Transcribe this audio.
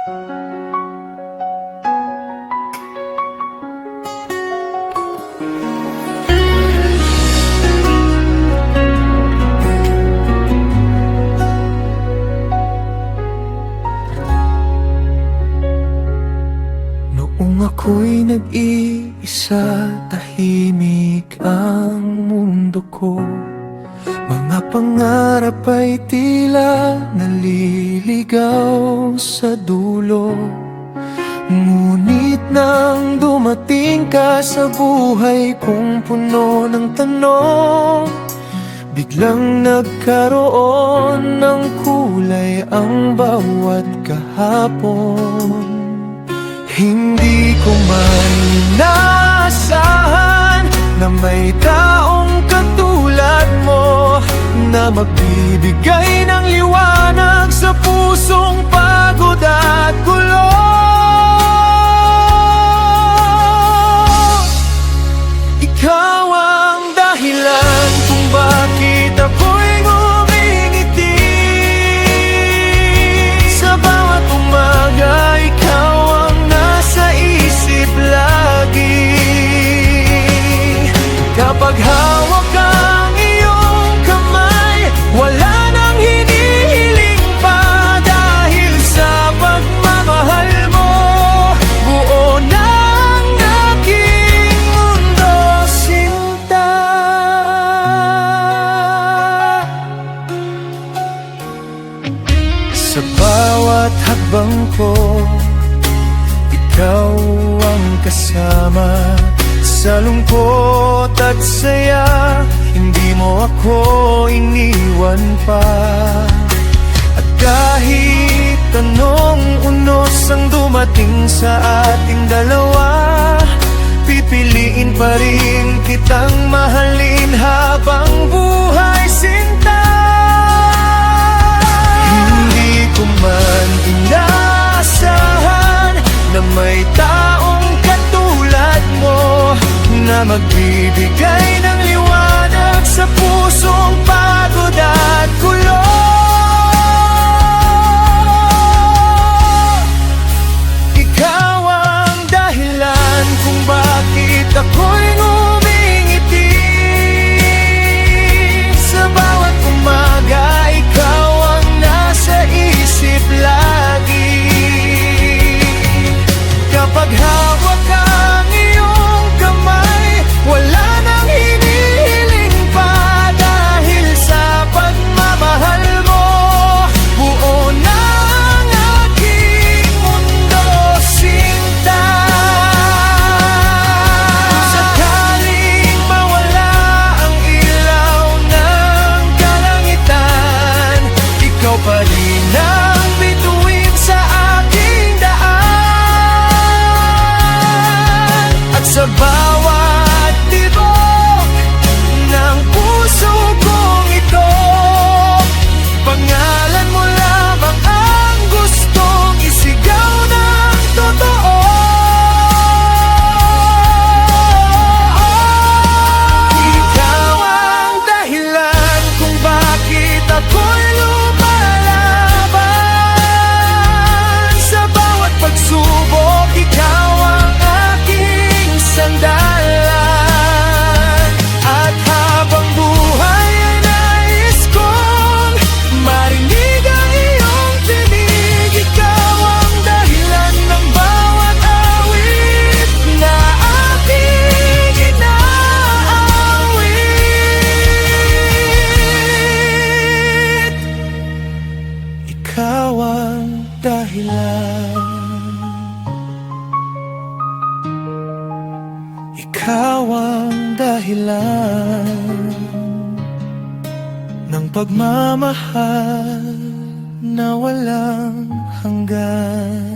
Noong ako'y nag-iisa, tahimik ang mundo ko. Mga pangarap ay tila naliligaw sa dulo. Ngunit nang dumating ka sa buhay kong puno ng tanong, biglang nagkaroon ng kulay ang bawat kahapon. Hindi ko man inaasahan na may taong katulad mo na magbibigay ng liwanag sa pusong pagod at gulo. Ikaw ang dahilan kung bakit ako'y ngumingiti. Sa bawat umaga, ikaw ang nasa isip lagi. Kapag hawak ang iyong kamay, wala nang hinihiling pa. Dahil sa pagmamahal mo, buo na ang aking mundo, sinta. Sa bawat hakbang ko, ikaw ang kasama. Sa lungkot at saya, hindi mo ako iniwan pa. At kahit anong unos ang dumating sa ating dalawa, pipiliin pa rin kitang mahalin habang buhay, sinta. Hindi ko man inaasahan na may taong katulad mo na magbibigay ng liwanag sa pusong pagod at gulo. Ikaw ang dahilan kung bakit ako'y ngumingiti. Sa bawat umaga, ikaw ang nasa isip lagi. Kapag hawak ang iyong kamay, wala nang hinihiling pa. Dahil sa pagmamahal mo, buo na ang aking mundo, sinta. Kung sakaling mawala ang ilaw ng kalangitan, ikaw pa rin ang bituin sa aking daan. At sa bawat tibok ng puso kong ito, pangalan mo lamang ang gustong isigaw ng totoo. Ikaw ang dahilan kung bakit ako'y lumalaban. Sa bawat pagsubok, ikaw ang aking sandalan. At habang buhay ay nais kong marinig ang iyong tinig. Ikaw ang dahilan ng bawat awit na aking inaawit. Ikaw ang dahilan. Ikaw ang dahilan ng pagmamahal na walang hanggan.